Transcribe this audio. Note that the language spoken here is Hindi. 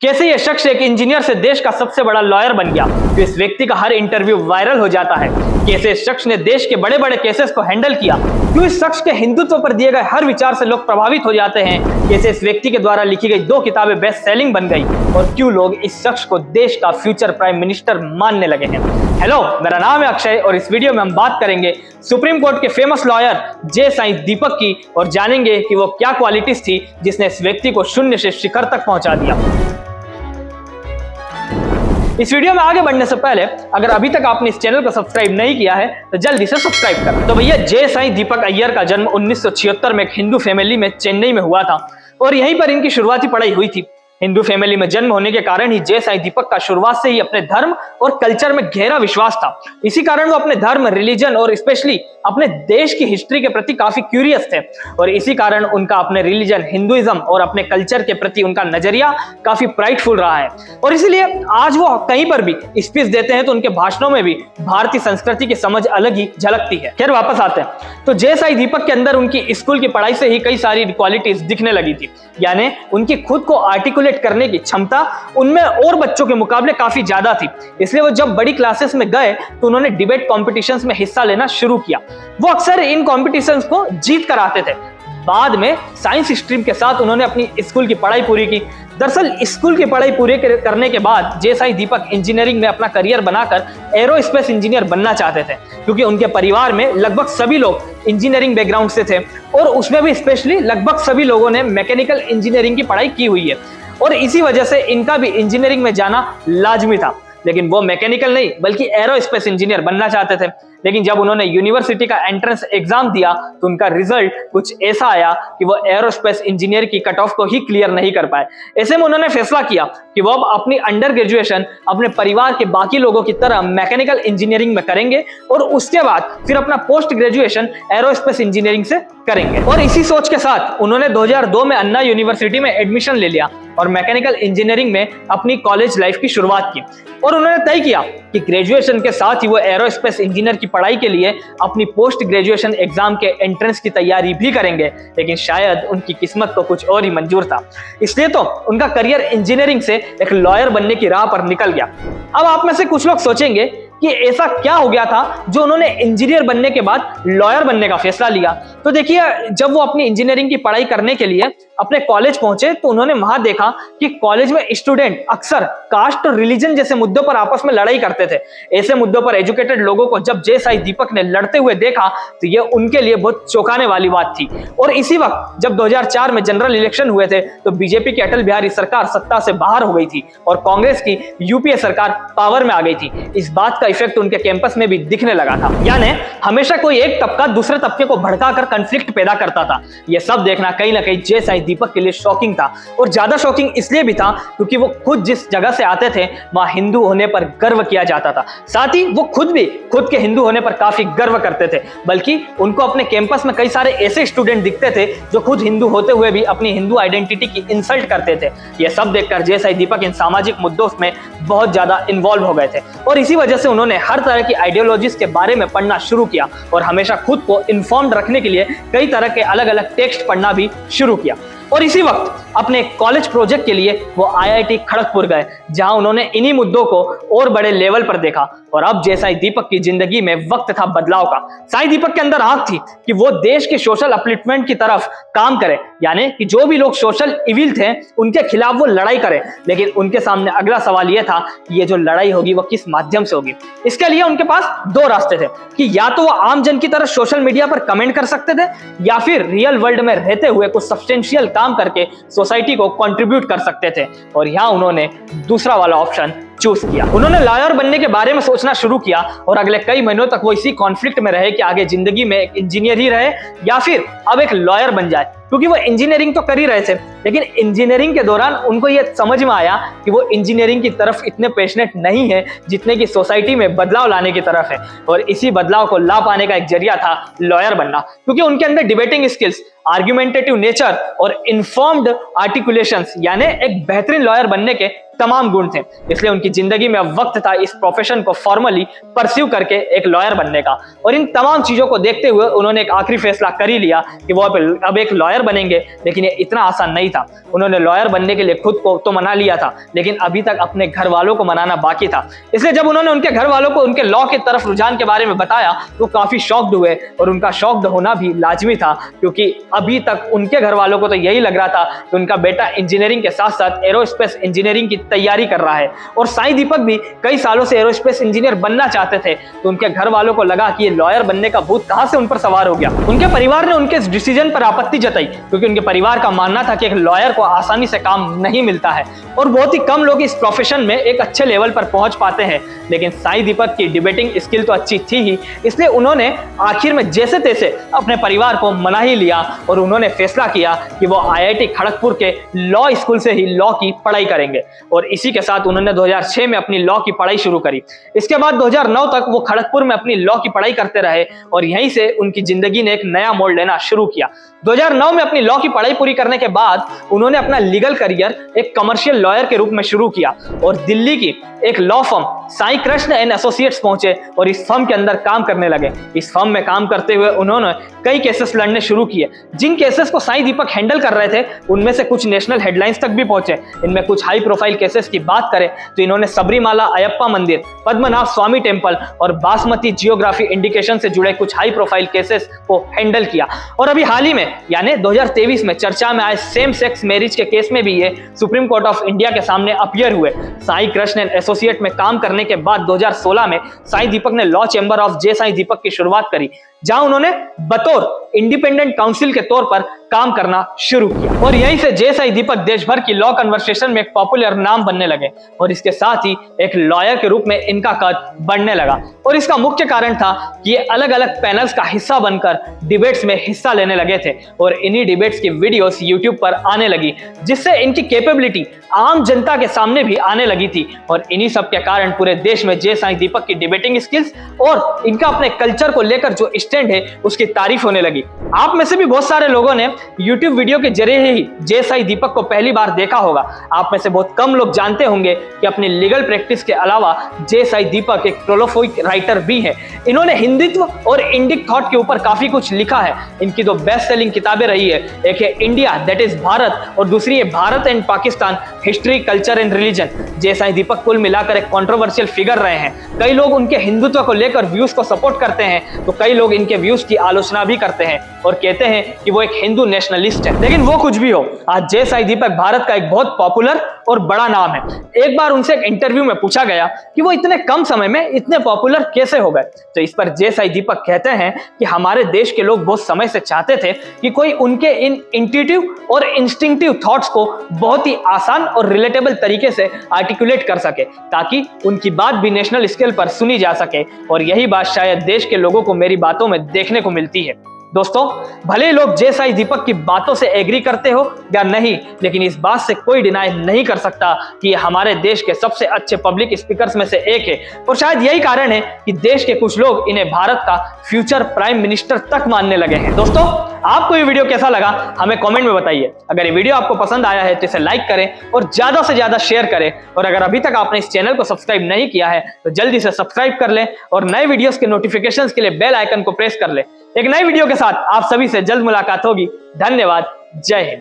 कैसे ये शख्स एक इंजीनियर से देश का सबसे बड़ा लॉयर बन गया, तो इस व्यक्ति का हर इंटरव्यू वायरल हो जाता है। कैसे इस शख्स ने देश के बड़े बड़े केसेस को हैंडल किया, क्यों इस शख्स के हिंदुत्व पर दिए गए हर विचार से लोग प्रभावित हो जाते हैं, कैसे इस व्यक्ति के द्वारा लिखी गई 2 किताबें बेस्ट सेलिंग बन गई और क्यों लोग इस शख्स को देश का फ्यूचर प्राइम मिनिस्टर मानने लगे हैं। हेलो, मेरा नाम है अक्षय और इस वीडियो में हम बात करेंगे सुप्रीम कोर्ट के फेमस लॉयर जे साई दीपक की और जानेंगे कि वो क्या क्वालिटीज थी जिसने इस व्यक्ति को शून्य से शिखर तक पहुंचा दिया। इस वीडियो में आगे बढ़ने से पहले अगर अभी तक आपने इस चैनल को सब्सक्राइब नहीं किया है तो जल्दी से सब्सक्राइब करें। तो भैया, जे साई दीपक अय्यर का जन्म 1976 में एक हिंदू फैमिली में चेन्नई में हुआ था और यहीं पर इनकी शुरुआती पढ़ाई हुई थी। हिंदू फैमिली में जन्म होने के कारण ही जे साई दीपक का शुरुआत से ही अपने धर्म और कल्चर में गहरा विश्वास था। इसी कारण वो अपने धर्म, रिलीजन और स्पेशली अपने देश की हिस्ट्री के प्रति काफी क्यूरियस थे और इसी कारण उनका अपने रिलीजन हिंदुइज्म और अपने कल्चर के प्रति उनका नजरिया काफी प्राइडफुल रहा है और इसलिए आज वो कहीं पर भी स्पीच देते हैं तो उनके भाषणों में भी भारतीय संस्कृति की समझ अलग ही झलकती है। खैर, वापस आते हैं तो जे साई दीपक के अंदर उनकी स्कूल की पढ़ाई से ही कई सारी क्वालिटीज दिखने लगी थी, यानी उनकी खुद को आर्टिकुलेट करने की क्षमता उनमें और बच्चों के मुकाबले काफी ज्यादा थी। इसलिए वो जब बड़ी क्लासेस में गए तो उन्होंने डिबेट कॉम्पिटिशंस में हिस्सा लेना शुरू किया। वो अक्सर इन कॉम्पिटिशंस को जीत कर आते थे। बाद में साइंस स्ट्रीम के साथ उन्होंने अपनी स्कूल की पढ़ाई पूरी की। दरअसल स्कूल की पढ़ाई पूरी करने के बाद जे साई दीपक इंजीनियरिंग में अपना करियर बनाकर एरोस्पेस इंजीनियर बनना चाहते थे, क्योंकि उनके परिवार में लगभग सभी लोग इंजीनियरिंग बैकग्राउंड से थे और उसमें भी स्पेशली लगभग सभी लोगों ने मैकेनिकल इंजीनियरिंग की पढ़ाई की हुई है और इसी वजह से इनका भी इंजीनियरिंग में जाना लाजमी था। लेकिन वो मैकेनिकल नहीं बल्कि एरोस्पेस इंजीनियर बनना चाहते थे। लेकिन जब उन्होंने यूनिवर्सिटी का एंट्रेंस एग्जाम दिया तो उनका रिजल्ट कुछ ऐसा आया कि वो एरोस्पेस इंजीनियर की कट ऑफ को ही क्लियर नहीं कर पाए। ऐसे में उन्होंने फैसला किया कि वो अब अपनी अंडर ग्रेजुएशन अपने परिवार के बाकी लोगों की तरह मैकेनिकल इंजीनियरिंग में करेंगे और उसके बाद फिर अपना पोस्ट ग्रेजुएशन एरोस्पेस इंजीनियरिंग से करेंगे। और इसी सोच के साथ उन्होंने 2002 में अन्ना यूनिवर्सिटी में एडमिशन ले लिया और मैकेनिकल इंजीनियरिंग में अपनी कॉलेज लाइफ की शुरुआत की और उन्होंने तय किया कि ग्रेजुएशन के साथ ही वो एरोस्पेस इंजीनियर की पढ़ाई के लिए अपनी पोस्ट ग्रेजुएशन एग्जाम के एंट्रेंस की तैयारी भी करेंगे। लेकिन शायद उनकी किस्मत को कुछ और ही मंजूर था, इसलिए तो उनका करियर इंजीनियरिंग से एक लॉयर बनने की राह पर निकल गया। अब आप में से कुछ लोग सोचेंगे कि ऐसा क्या हो गया था जो उन्होंने इंजीनियर बनने के बाद लॉयर बनने का फैसला लिया। तो देखिए, जब वो अपनी इंजीनियरिंग की पढ़ाई करने के लिए अपने कॉलेज पहुंचे तो उन्होंने वहां देखा कि कॉलेज में स्टूडेंट अक्सर कास्ट और रिलीजन जैसे मुद्दों पर आपस में लड़ाई करते थे। ऐसे मुद्दों पर एजुकेटेड लोगों को जब जे साई दीपक ने लड़ते हुए देखा तो ये उनके लिए बहुत चौंकाने वाली बात थी। और इसी वक्त जब 2004 में जनरल इलेक्शन हुए थे तो बीजेपी की अटल बिहारी सरकार सत्ता से बाहर हो गई थी और कांग्रेस की यूपीए सरकार पावर में आ गई थी। इस बात का इफेक्ट उनके कैंपस में भी दिखने लगा था, यानी हमेशा कोई एक तबका दूसरे तबके को भड़काकर कॉन्फ्लिक्ट पैदा करता था। यह सब देखना कहीं ना कहीं जे साई दीपक के लिए शॉकिंग था और ज्यादा शॉकिंग इसलिए भी था क्योंकि वो खुद जिस जगह से आते थे वहां हिंदू होने पर गर्व किया जाता था। साथ ही वो खुद भी खुद के हिंदू होने पर काफी गर्व करते थे, बल्कि उनको अपने कैंपस में कई सारे ऐसे स्टूडेंट दिखते थे जो खुद हिंदू होते हुए भी अपनी हिंदू आइडेंटिटी की इंसल्ट करते थे। यह सब देखकर जे साई दीपक इन सामाजिक मुद्दों में बहुत ज्यादा इन्वॉल्व हो गए थे और इसी वजह से उन्होंने हर तरह की आइडियोलॉजीज के बारे में पढ़ना शुरू किया और हमेशा खुद को इन्फॉर्म्ड रखने के लिए कई तरह के अलग अलग टेक्स्ट पढ़ना भी शुरू किया। और इसी वक्त अपने कॉलेज प्रोजेक्ट के लिए वो आईआईटी खड़गपुर गए, जहां उन्होंने इन्हीं मुद्दों को और बड़े लेवल पर देखा। और अब जे साई दीपक की जिंदगी में वक्त था बदलाव का। साई दीपक के अंदर आंख थी कि वो देश के सोशल अपलिफ्टमेंट की तरफ काम करे, यानी कि जो भी लोग सोशल इविल थे उनके खिलाफ वो लड़ाई करे। लेकिन उनके सामने अगला सवाल यह था कि ये जो लड़ाई होगी वो किस माध्यम से होगी। इसके लिए उनके पास 2 रास्ते थे कि या तो वो आम जन की तरह सोशल मीडिया पर कमेंट कर सकते थे या फिर रियल वर्ल्ड में रहते हुए कुछ सब्सटेंशियल काम करके सोसाइटी को कंट्रीब्यूट कर सकते थे। और यहां उन्होंने दूसरा वाला ऑप्शन चूज किया। उन्होंने लॉयर बनने के बारे में सोचना शुरू किया और अगले कई महीनों तक वो इसी कॉन्फ्लिक्ट में रहे कि आगे जिंदगी में एक इंजीनियर ही रहे या फिर अब एक लॉयर बन जाए, क्योंकि वो इंजीनियरिंग तो कर ही रहे थे। लेकिन इंजीनियरिंग के दौरान उनको ये समझ में आया कि वो इंजीनियरिंग की तरफ इतने पैशनेट नहीं है जितने की सोसाइटी में बदलाव लाने की तरफ है और इसी बदलाव को ला पाने का एक जरिया था लॉयर बनना, क्योंकि उनके अंदर डिबेटिंग स्किल्स, आर्ग्यूमेंटेटिव नेचर और इन्फॉर्म्ड आर्टिकुलेशंस यानी एक बेहतरीन लॉयर बनने के तमाम गुण थे, इसलिए उनकी जिंदगी में अब वक्त था इस प्रोफेशन को फॉर्मली परस्यू करके एक लॉयर बनने का। और इन तमाम चीजों को देखते हुए उन्होंने एक आखिरी फैसला कर ही लिया कि वो अब एक लॉयर बनेंगे। लेकिन ये इतना आसान नहीं था। उन्होंने लॉयर बनने के लिए खुद को तो मना लिया था, लेकिन अभी तक अपने घर वालों को मनाना बाकी था। इसलिए जब उन्होंने उनके घर वालों को उनके लॉ की तरफ रुझान के बारे में बताया तो काफी शॉक्ड हुए। और उनका शॉक्ड होना भी लाजमी था, क्योंकि अभी तक उनके घर वालों को तो यही लग रहा था कि उनका बेटा इंजीनियरिंग के साथ साथ एरोस्पेस इंजीनियरिंग की तैयारी कर रहा है। और साईं दीपक भी कई सालों से एरोस्पेस इंजीनियर बनना चाहते थे। तो उनके घर वालों को लगा कि ये लॉयर बनने का भूत कहां से उन पर सवार हो गया। उनके परिवार ने उनके इस डिसीजन पर आपत्ति जताई, क्योंकि उनके परिवार का मानना था कि एक लॉयर को आसानी से काम नहीं मिलता है और बहुत ही कम लोग इस प्रोफेशन में एक अच्छे लेवल पर पहुंच पाते हैं। लेकिन साईं दीपक की डिबेटिंग स्किल तो अच्छी थी ही, इसलिए उन्होंने आखिर में जैसे तैसे अपने परिवार को मना ही लिया और उन्होंने फैसला किया कि वो IIT खड़गपुर के लॉ स्कूल से ही लॉ की पढ़ाई करेंगे। और इसी के साथ उन्होंने 2006 में अपनी लॉ की पढ़ाई शुरू करी। इसके बाद 2009 तक वो खड़गपुर में अपनी लॉ की पढ़ाई करते रहे और यहीं से उनकी जिंदगी ने एक नया मोड़ लेना शुरू किया। 2009 में अपनी लॉ की पढ़ाई पूरी करने के बाद उन्होंने अपना लीगल करियर एक कमर्शियल लॉयर के रूप में शुरू किया और दिल्ली की एक law firm Sai Krishna and associates पहुंचे और इस फर्म के अंदर काम करने लगे। इस फर्म में काम करते हुए उन्होंने कई केसेस लड़ने शुरू किए। जिन केसेस को साईं दीपक हैंडल कर रहे थे उनमें से कुछ नेशनल हेडलाइंस तक भी पहुंचे। इनमें कुछ हाई प्रोफाइल केसेस की बात करें तो इन्होंने सबरीमाला अयप्पा मंदिर, पद्मनाभ स्वामी टेम्पल और बासमती जियोग्राफी इंडिकेशन से जुड़े कुछ हाई प्रोफाइल केसेस को हैंडल किया। और अभी हाल ही में यानी 2023 में चर्चा में आए सेम सेक्स मैरिज के केस में भी ये सुप्रीम कोर्ट ऑफ इंडिया के सामने अपीयर हुए। साईं कृष्ण एंड एसोसिएट में काम करने के बाद 2016 में साईं दीपक ने लॉ चैम्बर ऑफ जे साईं दीपक की शुरुआत करी, जहां उन्होंने बतौर इंडिपेंडेंट काउंसिल के तौर पर काम करना शुरू किया। और यहीं से जे साईं दीपक देश भर की लॉ कन्वर्सेशन में एक पॉपुलर नाम बनने लगे और इसके साथ ही एक लॉयर के रूप में इनका कद बढ़ने लगा। और इसका मुख्य कारण था कि ये अलग अलग पैनल्स का हिस्सा बनकर डिबेट्स में हिस्सा लेने लगे थे और इन्हीं डिबेट्स की वीडियोस यूट्यूब पर आने लगी, जिससे इनकी कैपेबिलिटी आम जनता के सामने भी आने लगी थी। और इन्हीं सब के कारण पूरे देश में जे साईं दीपक की डिबेटिंग स्किल्स और इनका अपने कल्चर को लेकर जो स्टैंड है उसकी तारीफ होने लगी। आप में से भी बहुत सारे लोगों ने YouTube वीडियो के जरिए ही जे साईं दीपक को पहली बार देखा होगा। आप में से बहुत कम लोग जानते होंगे कि अपनी लीगल प्रैक्टिस के अलावा जे साईं दीपक एक प्रोलिफिक राइटर भी है। इन्होंने हिंदुत्व और इंडिक थॉट के ऊपर काफी कुछ लिखा है। इनकी दो बेस्ट सेलिंग किताबें रही है, एक है इंडिया दैट इज भारत और दूसरी है Bharat and Pakistan history, culture and religion. J Sai Deepak कुल मिलाकर एक कंट्रोवर्शियल फिगर रहे हैं। कई लोग उनके हिंदुत्व को लेकर व्यूज को सपोर्ट करते हैं तो कई लोग इनके व्यूज की आलोचना भी करते हैं और कहते हैं कि वो एक हिंदू नेशनलिस्ट है। लेकिन वो कुछ भी हो, आज जे साईं दीपक भारत का एक बहुत पॉपुलर और बड़ा नाम है। एक बार उनसे एक इंटरव्यू में पूछा गया कि वो इतने कम समय में इतने पॉपुलर कैसे हो गए, तो इस पर जे साईं दीपक कहते हैं कि हमारे देश के लोग बहुत समय से चाहते थे कि कोई उनके इन इंट्यूटिव और इंस्टिंक्टिव थॉट्स को बहुत ही आसान और रिलेटेबल तरीके से आर्टिकुलेट कर सके, ताकि उनकी बात भी नेशनल स्केल पर सुनी जा सके। और यही बात शायद देश के लोगों को मेरी बातों में देखने को मिलती है। दोस्तों, भले ही लोग जे साईं दीपक की बातों से एग्री करते हो या नहीं, लेकिन इस बात से कोई डिनाई नहीं कर सकता कि ये हमारे देश के सबसे अच्छे पब्लिक स्पीकर्स में से एक है। और शायद यही कारण है कि देश के कुछ लोग इन्हें भारत का फ्यूचर प्राइम मिनिस्टर तक मानने लगे हैं। दोस्तों, आपको ये वीडियो कैसा लगा हमें कमेंट में बताइए। अगर ये वीडियो आपको पसंद आया है तो इसे लाइक करें और ज्यादा से ज्यादा शेयर करें। और अगर अभी तक आपने इस चैनल को सब्सक्राइब नहीं किया है तो जल्दी से सब्सक्राइब कर लें और नए वीडियोस के नोटिफिकेशंस के लिए बेल आइकन को प्रेस कर लें। एक नई वीडियो के साथ आप सभी से जल्द मुलाकात होगी। धन्यवाद। जय हिंद।